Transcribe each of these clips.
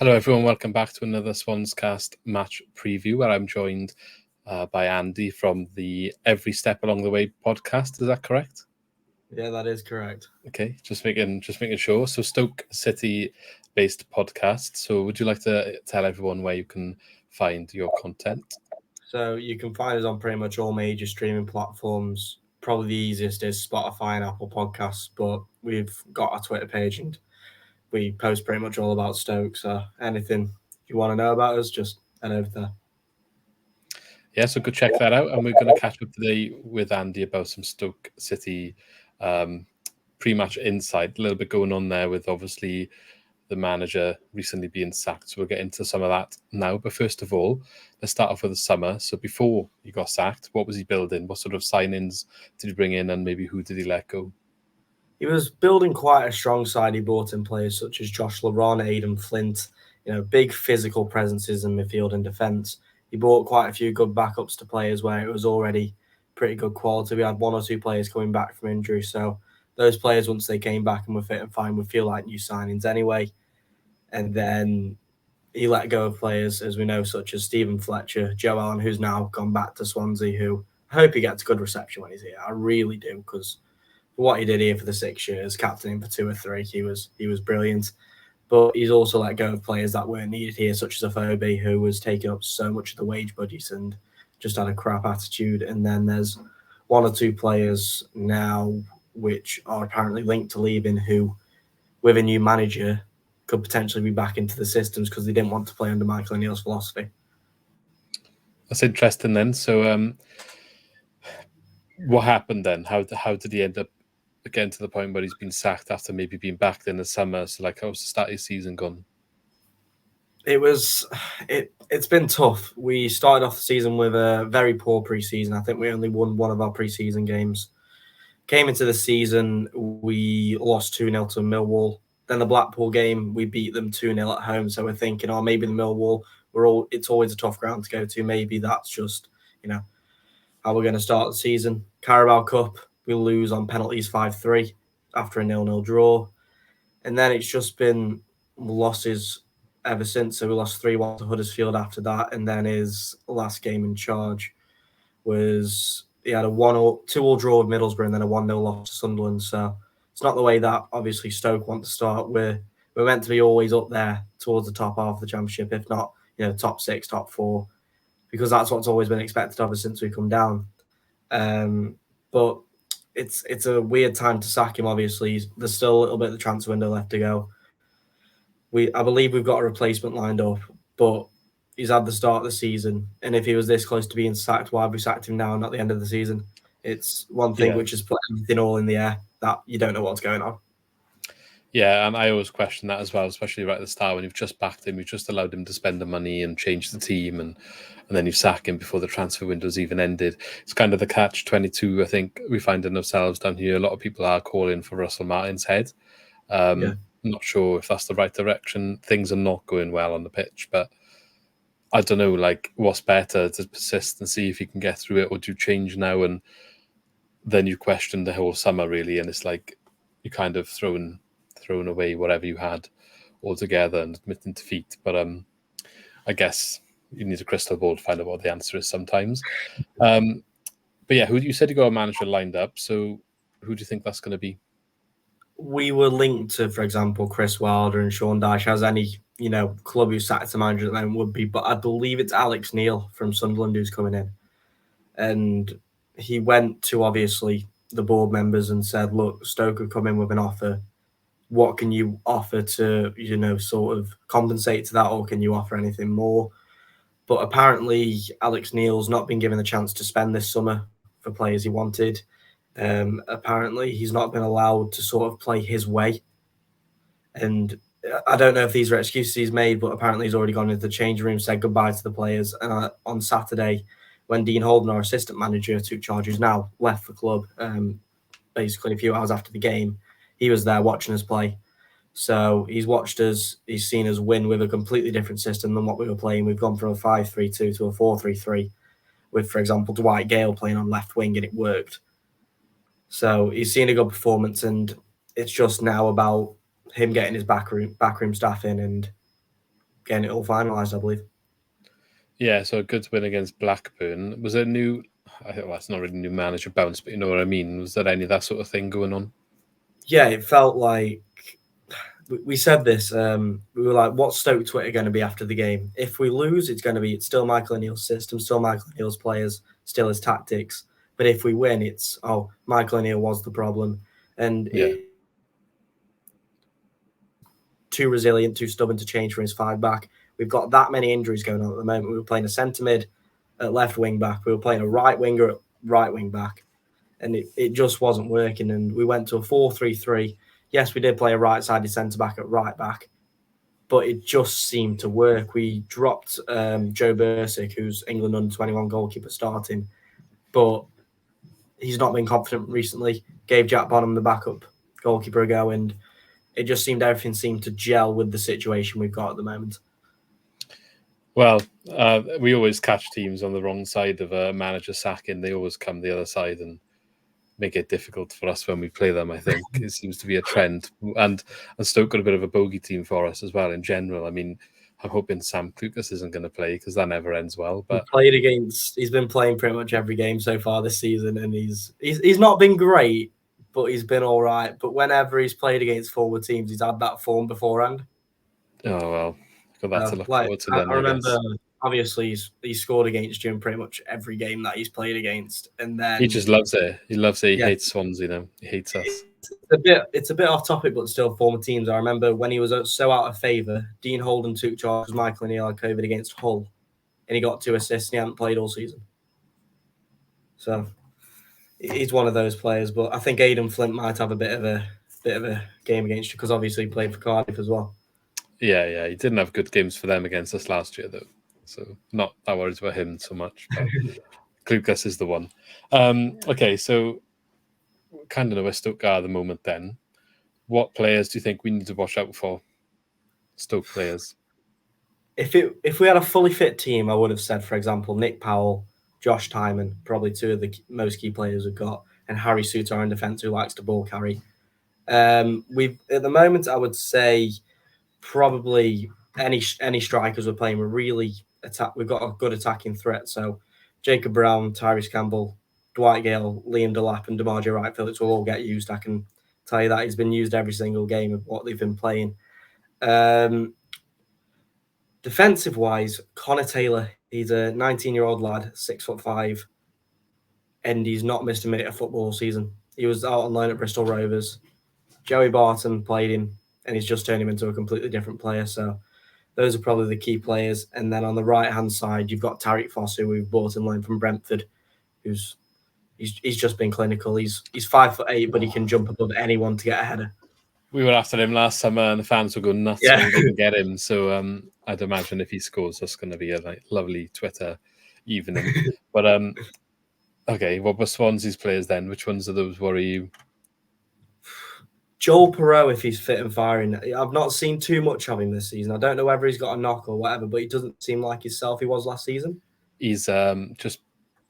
Hello, everyone. Welcome back to another Swans cast match preview, where I'm joined by Andy from the Every Step Along the Way podcast. Is that correct? Yeah, that is correct. Okay, just making sure. So, Stoke City-based podcast. So, would you like to tell everyone where you can find your content? So you can find us on pretty much all major streaming platforms. Probably the easiest is Spotify and Apple Podcasts, but we've got our Twitter page and we post pretty much all about Stoke. So anything you want to know about us, just head over there. Yeah, so go check that out. And we're going to catch up today with Andy about some Stoke City pre-match insight. A little bit going on there with obviously the manager recently being sacked. So we'll get into some of that now. But first of all, let's start off with the summer. So before he got sacked, what was he building? What sort of signings did he bring in, and maybe who did he let go? He was building quite a strong side. He brought in players such as Josh Laron, Aidan Flint, big physical presences in midfield and defence. He brought quite a few good backups to players where it was already pretty good quality. We had one or two players coming back from injury, so those players, once they came back and were fit and fine, would feel like new signings anyway. And then he let go of players, as we know, such as Stephen Fletcher, Joe Allen, who's now gone back to Swansea, who I hope he gets good reception when he's here. I really do, because what he did here for the 6 years, captaining for 2 or 3, he was brilliant. But he's also let go of players that weren't needed here, such as Afobe, who was taking up so much of the wage budget and just had a crap attitude. And then there's one or two players now which are apparently linked to leaving, who, with a new manager, could potentially be back into the systems because they didn't want to play under Michael O'Neill's philosophy. That's interesting then. So what happened then? How did he end up getting to the point where he's been sacked after maybe being backed in the summer? So like, how's the start of his season gone? It's been tough. We started off the season with a very poor preseason. I think we only won one of our preseason games. Came into the season, we lost 2-0 to Millwall. Then the Blackpool game, we beat them 2-0 at home. So we're thinking, maybe the Millwall, it's always a tough ground to go to. Maybe that's just, how we're going to start the season. Carabao Cup, we lose on penalties 5-3 after a 0-0 draw. And then it's just been losses ever since. So we lost 3-1 to Huddersfield after that. And then his last game in charge was he had a 2-2 draw with Middlesbrough and then a 1-0 loss to Sunderland. So it's not the way that obviously Stoke want to start. We're meant to be always up there towards the top half of the Championship, if not, top 6, top 4, because that's what's always been expected of us since we come down. But it's a weird time to sack him. Obviously, there's still a little bit of the transfer window left to go. I believe we've got a replacement lined up, but he's had the start of the season, and if he was this close to being sacked, why have we sacked him now and not the end of the season? It's one thing which has put everything all in the air that you don't know what's going on. Yeah, and I always question that as well, especially right at the start when you've just backed him, you've just allowed him to spend the money and change the team, and then you sack him before the transfer window's even ended. It's kind of the catch-22, I think, we find in ourselves down here. A lot of people are calling for Russell Martin's head. I'm not sure if that's the right direction. Things are not going well on the pitch, but I don't know, like, what's better, to persist and see if you can get through it, or do you change now and then you question the whole summer, really, and it's like you kind of thrown away whatever you had altogether and admitting defeat. But I guess you need a crystal ball to find out what the answer is sometimes. But yeah, who you said you got a manager lined up, so who do you think that's going to be? We were linked to, for example, Chris Wilder and Sean Dyche, as any club who sat as a manager at the moment would be. But I believe it's Alex Neil from Sunderland who's coming in, and he went to obviously the board members and said, "Look, Stoke have come in with an offer. What can you offer to, sort of compensate to that, or can you offer anything more?" But apparently, Alex Neil's not been given the chance to spend this summer for players he wanted. Apparently, he's not been allowed to sort of play his way. And I don't know if these are excuses he's made, but apparently he's already gone into the changing room, said goodbye to the players. And on Saturday, when Dean Holden, our assistant manager, took charge, who's now left the club, basically a few hours after the game, he was there watching us play. So he's watched us, he's seen us win with a completely different system than what we were playing. We've gone from a 5-3-2 to a 4-3-3 with, for example, Dwight Gale playing on left wing, and it worked. So he's seen a good performance, and it's just now about him getting his backroom staff in and getting it all finalised, I believe. Yeah, so a good win against Blackburn. Was it a new? Well, it's not really new manager bounce, but you know what I mean. Was there any of that sort of thing going on? Yeah, it felt like we said this. We were like, "What's Stoke Twitter going to be after the game? If we lose, it's still Michael O'Neill's system, still Michael O'Neill's players, still his tactics. But if we win, it's Michael O'Neill was the problem, and Yeah, too resilient, too stubborn to change from his five back. We've got that many injuries going on at the moment. We were playing a centre mid at left wing back. We were playing a right winger at right wing back, and it just wasn't working. And we went to a 4-3-3. Yes, we did play a right-sided centre back at right back, but it just seemed to work. We dropped Joe Bursick, who's England under-21 goalkeeper, starting, but he's not been confident recently. Gave Jack Bonham the backup goalkeeper a go, and it just seemed everything seemed to gel with the situation we've got at the moment. well, we always catch teams on the wrong side of a manager sacking. They always come the other side and make it difficult for us when we play them. I think it seems to be a trend, and Stoke got a bit of a bogey team for us as well in general. I mean, I'm hoping Sam Clucas isn't going to play because that never ends well. But He's been playing pretty much every game so far this season, and he's not been great, but he's been all right. But whenever he's played against forward teams, he's had that form beforehand. oh well, got that to look forward to then. I remember, guess. Obviously, he's scored against you in pretty much every game that he's played against, and then He just loves it. He loves it. He hates Swansea now. He hates us. It's a bit off topic, but still former teams. I remember when he was so out of favour, Dean Holden took charge because Michael O'Neill had COVID against Hull, and he got 2 assists and he hadn't played all season. So he's one of those players, but I think Aidan Flint might have a bit of a game against you because obviously he played for Cardiff as well. Yeah. He didn't have good games for them against us last year, though. So not that worried about him so much. But Clucas is the one. Okay, so kind of know where Stoke are at the moment then. What players do you think we need to watch out for? Stoke players. If we had a fully fit team, I would have said, for example, Nick Powell, Josh Tyman, probably 2 of the most key players we've got, and Harry Souttar in defence who likes to ball carry. We've at the moment, I would say probably any strikers we're playing, we're really we've got a good attacking threat. So Jacob Brown, Tyrese Campbell, Dwight Gale, Liam Delap, and DeMarjo Wright Phillips will all get used. I can tell you that he's been used every single game of what they've been playing. Defensive wise, Connor Taylor, he's a 19-year-old lad, 6'5", and he's not missed a minute of football all season. He was out on loan at Bristol Rovers. Joey Barton played him, and he's just turned him into a completely different player. So those are probably the key players. And then on the right-hand side, you've got Tariq Foss, who we've bought in loan from Brentford, he's just been clinical. He's 5'8", but he can jump above anyone to get a header. We were after him last summer, and the fans were going nuts when we didn't get him. So I'd imagine if he scores, that's going to be a lovely Twitter evening. But okay, what were Swansea's players then? Which ones of those worry you? Joel Perreault, if he's fit and firing. I've not seen too much of him this season. I don't know whether he's got a knock or whatever, but he doesn't seem like himself he was last season. He's just,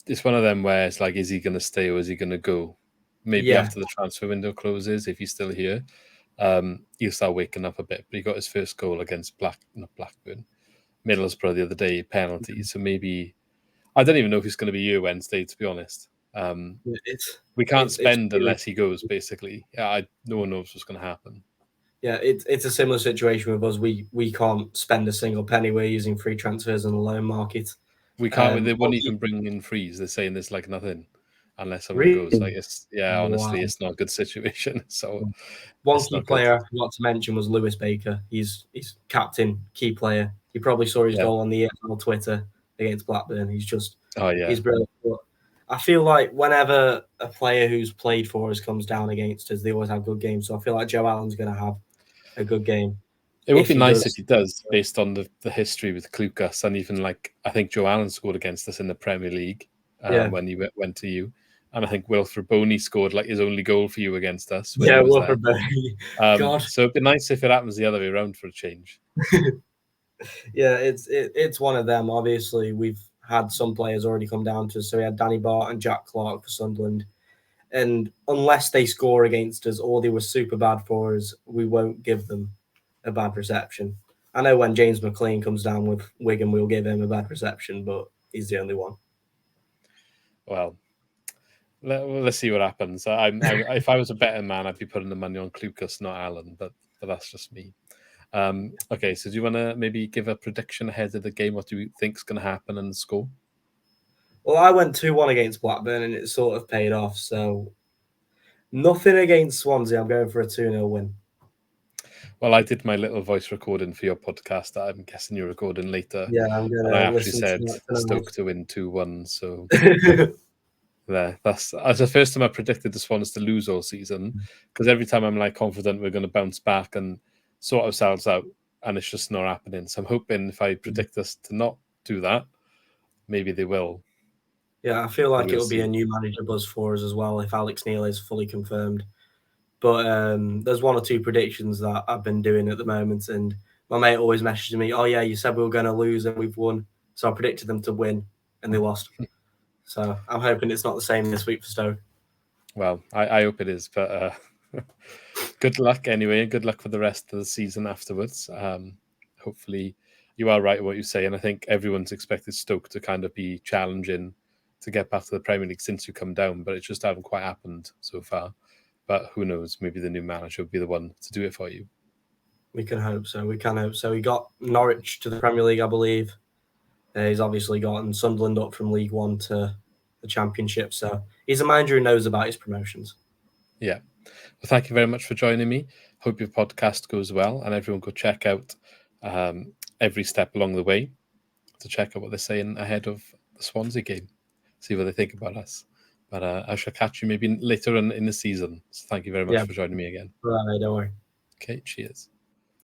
it's one of them where it's like, is he going to stay or is he going to go? Maybe after the transfer window closes, if he's still here, he'll start waking up a bit. But he got his first goal against Middlesbrough the other day, penalty. So maybe, I don't even know if he's going to be here Wednesday, to be honest. We can't spend unless he goes, basically. No one knows what's going to happen. Yeah, it's a similar situation with us. We can't spend a single penny. We're using free transfers on the loan market. We can't. They won't even bring in frees. They're saying there's like nothing unless someone goes. Like honestly, it's not a good situation. So one key player I forgot to mention was Lewis Baker. He's captain, key player. You probably saw his goal on the EFL Twitter against Blackburn. He's just he's brilliant. But I feel like whenever a player who's played for us comes down against us, they always have good games. So I feel like Joe Allen's going to have a good game. It would be nice if he does, based on the history with Clucas, and even like I think Joe Allen scored against us in the Premier League when he went to you, and I think Wilfred Boney scored like his only goal for you against us. Wilfred Boney. So it'd be nice if it happens the other way around for a change. Yeah, it's one of them. Obviously, we've had some players already come down to us. So we had Danny Bart and Jack Clark for Sunderland. And unless they score against us or they were super bad for us, we won't give them a bad reception. I know when James McLean comes down with Wigan, we'll give him a bad reception, but he's the only one. Well, let's see what happens. If I was a betting man, I'd be putting the money on Clucas, not Alan, but that's just me. Okay, so do you want to maybe give a prediction ahead of the game? What do you think's going to happen and the score? Well, I went 2-1 against Blackburn, and it sort of paid off. So nothing against Swansea. I'm going for a 2-0 win. Well, I did my little voice recording for your podcast that I'm guessing you're recording later. Yeah, I'm going And I to actually listen to said that tonight. Stoke to win 2-1. So there, that's the first time I predicted the Swans to lose all season, because every time I'm like confident we're going to bounce back and sort ourselves out, and it's just not happening. So I'm hoping if I predict us to not do that, maybe they will. Yeah, I feel like We'll it'll be see. a new manager buzz for us as well if Alex Neil is fully confirmed. But there's one or two predictions that I've been doing at the moment, and my mate always messages me, "Oh yeah, you said we were going to lose and we've won." So I predicted them to win, and they lost. So I'm hoping it's not the same this week for Stoke. Well, I hope it is, but good luck anyway. Good luck for the rest of the season afterwards. Hopefully, you are right in what you say, and I think everyone's expected Stoke to kind of be challenging to get back to the Premier League since you come down, but it just hasn't quite happened so far. But who knows? Maybe the new manager will be the one to do it for you. We can hope so. We can hope so. He got Norwich to the Premier League, I believe. He's obviously gotten Sunderland up from League One to the Championship. So he's a manager who knows about his promotions. Yeah. Well, thank you very much for joining me. Hope your podcast goes well, and everyone go check out every step along the way to check out what they're saying ahead of the Swansea game. See what they think about us. But I shall catch you maybe later in the season. So thank you very much for joining me again. Right, don't worry. Okay, cheers.